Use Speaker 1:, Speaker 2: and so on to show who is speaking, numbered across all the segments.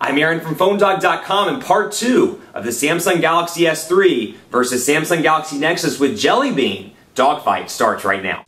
Speaker 1: I'm Aaron from PhoneDog.com, and part 2 of the Samsung Galaxy S3 versus Samsung Galaxy Nexus with Jelly Bean. Dogfight starts right now.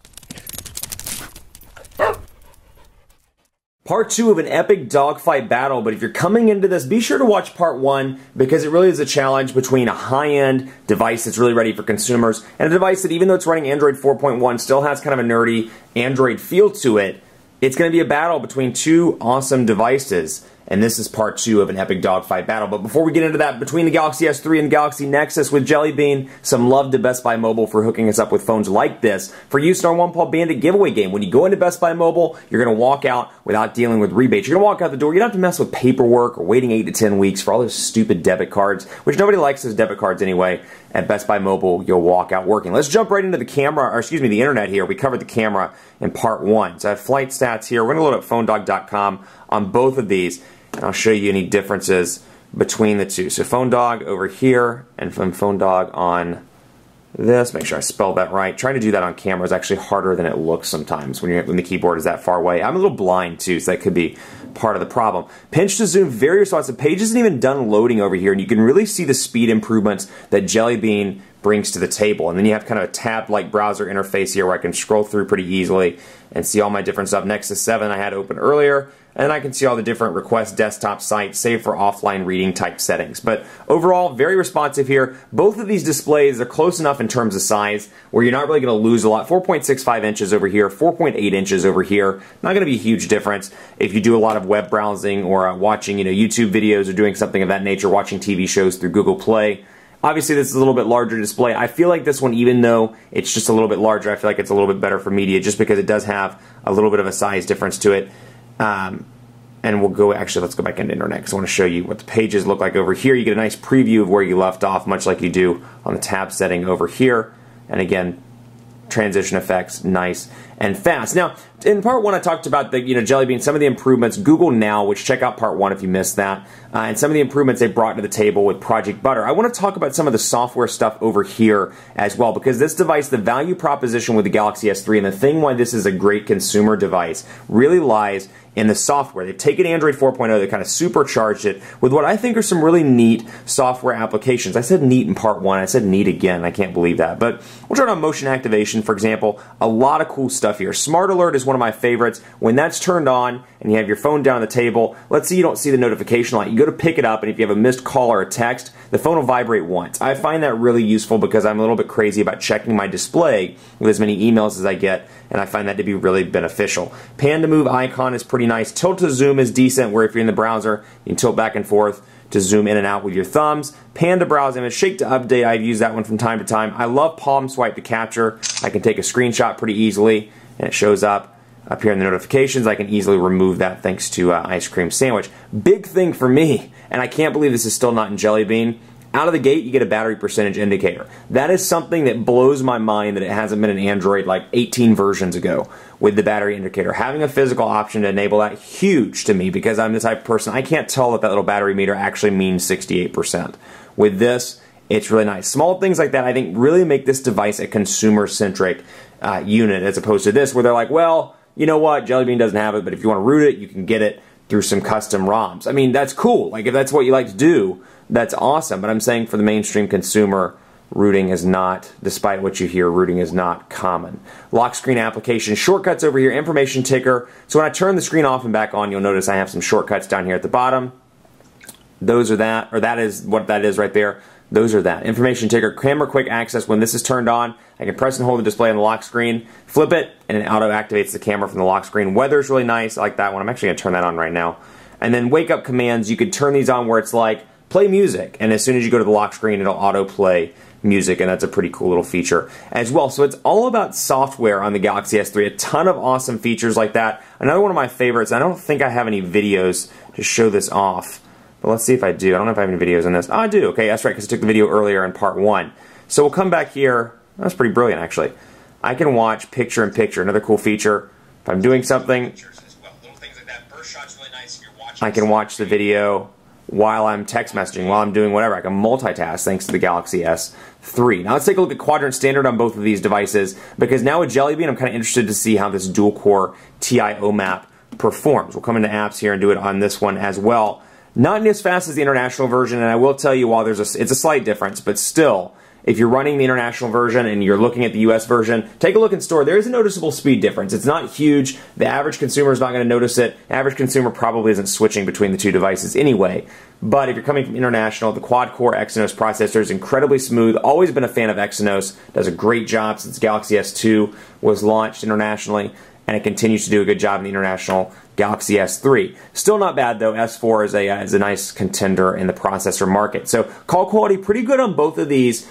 Speaker 1: Part 2 of an epic dogfight battle, but if you're coming into this, be sure to watch part 1 because it really is a challenge between a high-end device that's really ready for consumers and a device that, even though it's running Android 4.1, still has kind of a nerdy Android feel to it. It's going to be a battle between two awesome devices. And this is part 2 of an epic dogfight battle. But before we get into that, between the Galaxy S3 and the Galaxy Nexus with Jelly Bean, some love to Best Buy Mobile for hooking us up with phones like this for use in our One Paw Bandit giveaway game. When you go into Best Buy Mobile, you're going to walk out without dealing with rebates. You're going to walk out the door. You don't have to mess with paperwork or waiting 8 to 10 weeks for all those stupid debit cards, which nobody likes those debit cards anyway. At Best Buy Mobile, you'll walk out working. Let's jump right into the camera, or excuse me, the internet here. We covered the camera in part 1. So I have flight stats here. We're going to load up PhoneDog.com on both of these. And I'll show you any differences between the two. So PhoneDog over here and from PhoneDog on this. Make sure I spelled that right. Trying to do that on camera is actually harder than it looks sometimes when the keyboard is that far away. I'm a little blind too, so that could be part of the problem. Pinch to zoom, very responsive. Page isn't even done loading over here, and you can really see the speed improvements that Jelly Bean brings to the table. And then you have kind of a tab-like browser interface here where I can scroll through pretty easily and see all my different stuff. Nexus 7 I had open earlier, and I can see all the different request desktop sites, save for offline reading type settings. But overall, very responsive here. Both of these displays are close enough in terms of size where you're not really going to lose a lot. 4.65 inches over here, 4.8 inches over here. Not going to be a huge difference if you do a lot of web browsing or watching YouTube videos or doing something of that nature, watching TV shows through Google Play. Obviously, this is a little bit larger display. I feel like this one, even though it's just a little bit larger, I feel like it's a little bit better for media just because it does have a little bit of a size difference to it. And we'll go, actually, let's go back into internet because I want to show you what the pages look like over here. You get a nice preview of where you left off, much like you do on the tab setting over here. And again, transition effects, nice and fast. Now, in part 1, I talked about the Jelly Bean, some of the improvements. Google Now, which check out part 1 if you missed that, and some of the improvements they brought to the table with Project Butter. I want to talk about some of the software stuff over here as well, because this device, the value proposition with the Galaxy S3, and the thing why this is a great consumer device really lies in the software. They've taken Android 4.0, they kind of supercharged it with what I think are some really neat software applications. I said neat in part 1, I said neat again, I can't believe that. But we'll turn on motion activation, for example. A lot of cool stuff here. Smart Alert is one of my favorites. When that's turned on and you have your phone down on the table, let's say you don't see the notification light. You go to pick it up, and if you have a missed call or a text, the phone will vibrate once. I find that really useful because I'm a little bit crazy about checking my display with as many emails as I get, and I find that to be really beneficial. Pan to move icon is pretty nice. Tilt to zoom is decent, where if you're in the browser, you can tilt back and forth to zoom in and out with your thumbs. Pan to browse image, shake to update, I've used that one from time to time. I love palm swipe to capture. I can take a screenshot pretty easily, and it shows up here in the notifications. I can easily remove that thanks to Ice Cream Sandwich. Big thing for me, and I can't believe this is still not in Jelly Bean, out of the gate you get a battery percentage indicator. That is something that blows my mind that it hasn't been in Android like 18 versions ago with the battery indicator. Having a physical option to enable that, huge to me, because I'm the type of person, I can't tell that that little battery meter actually means 68%. With this, it's really nice. Small things like that I think really make this device a consumer-centric unit, as opposed to this where they're like, well, you know what, Jelly Bean doesn't have it, but if you want to root it, you can get it through some custom ROMs. I mean, that's cool. Like, if that's what you like to do, that's awesome. But I'm saying for the mainstream consumer, rooting is not, despite what you hear, rooting is not common. Lock screen application, shortcuts over here, information ticker. So when I turn the screen off and back on, you'll notice I have some shortcuts down here at the bottom. Those are that, or that is what that is right there. Those are that. Information ticker, camera quick access. When this is turned on, I can press and hold the display on the lock screen, flip it, and it auto activates the camera from the lock screen. Weather's really nice. I like that one. I'm actually going to turn that on right now. And then wake up commands, you could turn these on where it's like, play music. And as soon as you go to the lock screen, it'll auto play music, and that's a pretty cool little feature as well. So it's all about software on the Galaxy S3. A ton of awesome features like that. Another one of my favorites, I don't think I have any videos to show this off. But let's see if I do. I don't know if I have any videos on this. Oh, I do. Okay, that's right, because I took the video earlier in part 1. So we'll come back here. That's pretty brilliant, actually. I can watch picture-in-picture. Another cool feature. If I'm doing something, I can watch the video while I'm text messaging, while I'm doing whatever. I can multitask thanks to the Galaxy S3. Now let's take a look at quadrant standard on both of these devices, because now with Jelly Bean, I'm kind of interested to see how this dual-core TI OMAP performs. We'll come into apps here and do it on this one as well. Not as fast as the international version, and I will tell you, while it's a slight difference, but still, if you're running the international version and you're looking at the US version, take a look in store. There is a noticeable speed difference. It's not huge. The average consumer is not going to notice it. The average consumer probably isn't switching between the two devices anyway. But if you're coming from international, the quad-core Exynos processor is incredibly smooth. Always been a fan of Exynos. Does a great job since Galaxy S2 was launched internationally, and it continues to do a good job in the international Galaxy S3. Still not bad though. S4 is a nice contender in the processor market. So call quality pretty good on both of these.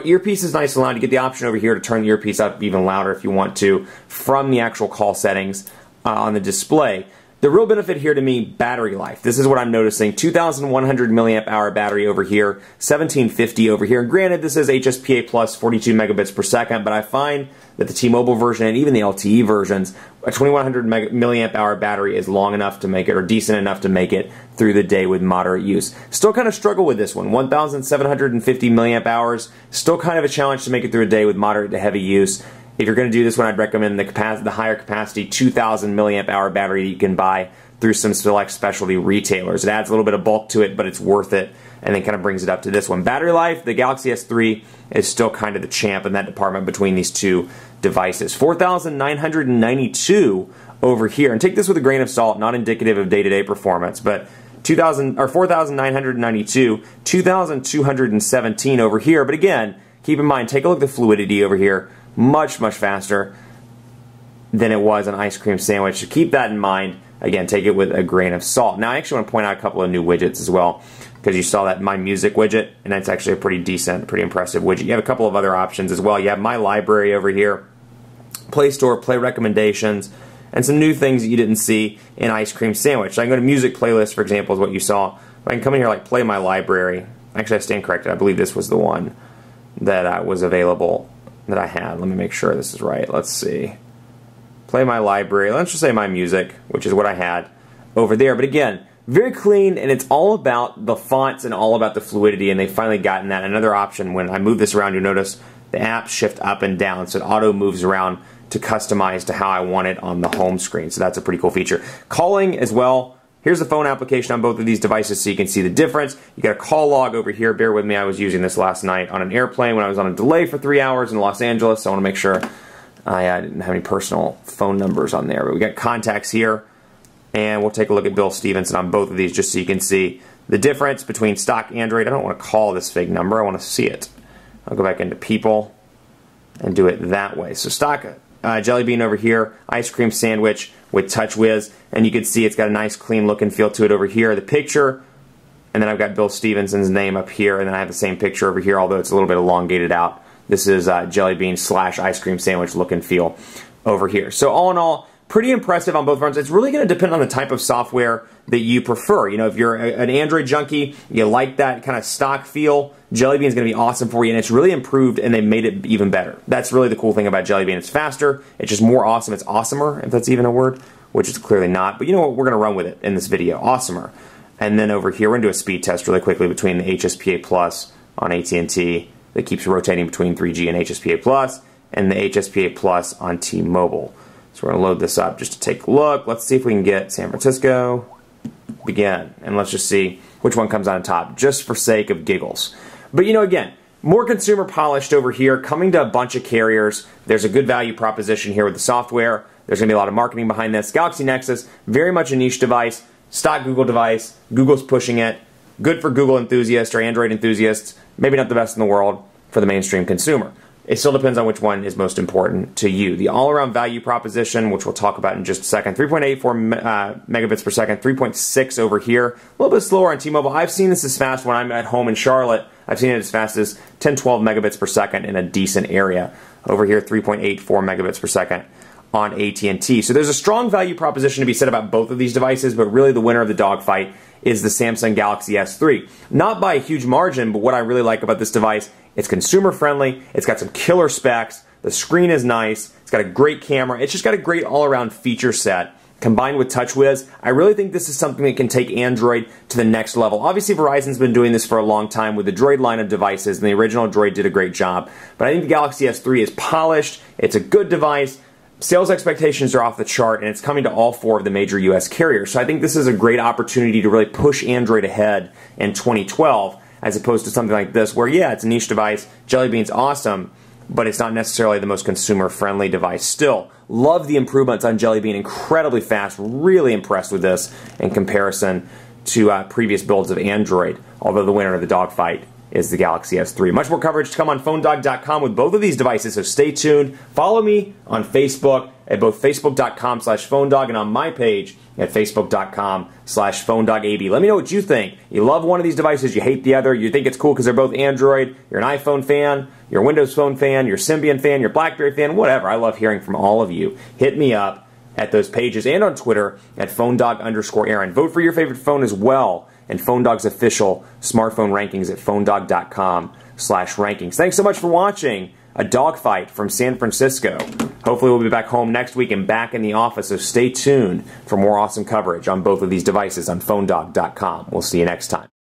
Speaker 1: Earpiece is nice and loud. You get the option over here to turn the earpiece up even louder if you want to from the actual call settings on the display. The real benefit here to me, battery life. This is what I'm noticing. 2,100 milliamp hour battery over here, 1750 over here. And granted, this is HSPA plus 42 megabits per second, but I find that the T-Mobile version and even the LTE versions, a 2,100 milliamp hour battery is long enough to make it, or decent enough to make it through the day with moderate use. Still kind of struggle with this one. 1,750 milliamp hours, still kind of a challenge to make it through a day with moderate to heavy use. If you're going to do this one, I'd recommend the higher capacity 2,000 milliamp hour battery that you can buy through some select specialty retailers. It adds a little bit of bulk to it, but it's worth it, and then kind of brings it up to this one. Battery life, the Galaxy S3 is still kind of the champ in that department between these two devices. 4,992 over here, and take this with a grain of salt, not indicative of day-to-day performance, but 4,992, 2,217 over here. But again, keep in mind, take a look at the fluidity over here. Much, much faster than it was an ice cream sandwich. So keep that in mind. Again, take it with a grain of salt. Now, I actually want to point out a couple of new widgets as well, because you saw that My Music widget, and that's actually a pretty decent, pretty impressive widget. You have a couple of other options as well. You have My Library over here, Play Store, Play Recommendations, and some new things that you didn't see in Ice Cream Sandwich. So I can go to Music Playlist, for example, is what you saw. I can come in here like Play My Library. Actually, I stand corrected. I believe this was the one that was available that I had. Let me make sure this is right. Let's see. Play My Library. Let's just say My Music, which is what I had over there. But again, very clean, and it's all about the fonts and all about the fluidity, and they've finally gotten that. Another option, when I move this around, you'll notice the apps shift up and down, so it auto moves around to customize to how I want it on the home screen. So that's a pretty cool feature. Calling as well. Here's the phone application on both of these devices so you can see the difference. You got a call log over here. Bear with me, I was using this last night on an airplane when I was on a delay for 3 hours in Los Angeles, so I want to make sure I didn't have any personal phone numbers on there. But we got contacts here, and we'll take a look at Bill Stevenson on both of these just so you can see the difference between stock Android. I don't want to call this fake number, I want to see it. I'll go back into People and do it that way. So stock Jelly Bean over here, Ice Cream Sandwich with TouchWiz, and you can see it's got a nice clean look and feel to it over here. The picture, and then I've got Bill Stevenson's name up here, and then I have the same picture over here, although it's a little bit elongated out. This is Jelly Bean / Ice Cream Sandwich look and feel over here. So all in all, pretty impressive on both fronts. It's really going to depend on the type of software that you prefer. You know, if you're an Android junkie, you like that kind of stock feel, Jelly Bean is going to be awesome for you, and it's really improved, and they made it even better. That's really the cool thing about Jelly Bean. It's faster, it's just more awesome. It's awesomer, if that's even a word, which is clearly not. But you know what? We're going to run with it in this video. Awesomer. And then over here, we're going to do a speed test really quickly between the HSPA Plus on AT&T that keeps rotating between 3G and HSPA Plus, and the HSPA Plus on T-Mobile. So we're going to load this up just to take a look. Let's see if we can get San Francisco. Begin. And let's just see which one comes on top, just for sake of giggles. But you know, again, more consumer polished over here, coming to a bunch of carriers. There's a good value proposition here with the software. There's going to be a lot of marketing behind this. Galaxy Nexus, very much a niche device, stock Google device. Google's pushing it. Good for Google enthusiasts or Android enthusiasts. Maybe not the best in the world for the mainstream consumer. It still depends on which one is most important to you. The all-around value proposition, which we'll talk about in just a second, 3.84 megabits per second, 3.6 over here. A little bit slower on T-Mobile. I've seen this as fast when I'm at home in Charlotte. I've seen it as fast as 10, 12 megabits per second in a decent area. Over here, 3.84 megabits per second on AT&T. So there's a strong value proposition to be said about both of these devices, but really the winner of the dogfight is the Samsung Galaxy S3. Not by a huge margin, but what I really like about this device, it's consumer friendly, it's got some killer specs, the screen is nice, it's got a great camera, it's just got a great all-around feature set. Combined with TouchWiz, I really think this is something that can take Android to the next level. Obviously, Verizon's been doing this for a long time with the Droid line of devices, and the original Droid did a great job. But I think the Galaxy S3 is polished, it's a good device, sales expectations are off the chart, and it's coming to all 4 of the major US carriers. So I think this is a great opportunity to really push Android ahead in 2012, as opposed to something like this where, yeah, it's a niche device, Jelly Bean's awesome, but it's not necessarily the most consumer-friendly device. Still, love the improvements on Jelly Bean, incredibly fast, really impressed with this in comparison to previous builds of Android, although the winner of the dogfight is the Galaxy S3. Much more coverage to come on PhoneDog.com with both of these devices, so stay tuned. Follow me on Facebook at both Facebook.com/PhoneDog and on my page at Facebook.com/PhoneDogAB. Let me know what you think. You love one of these devices, you hate the other, you think it's cool because they're both Android, you're an iPhone fan, you're a Windows Phone fan, you're a Symbian fan, you're a BlackBerry fan, whatever. I love hearing from all of you. Hit me up at those pages and on Twitter at PhoneDog_Aaron. Vote for your favorite phone as well and PhoneDog's official smartphone rankings at PhoneDog.com/rankings. Thanks so much for watching a dogfight from San Francisco. Hopefully we'll be back home next week and back in the office, so stay tuned for more awesome coverage on both of these devices on PhoneDog.com. We'll see you next time.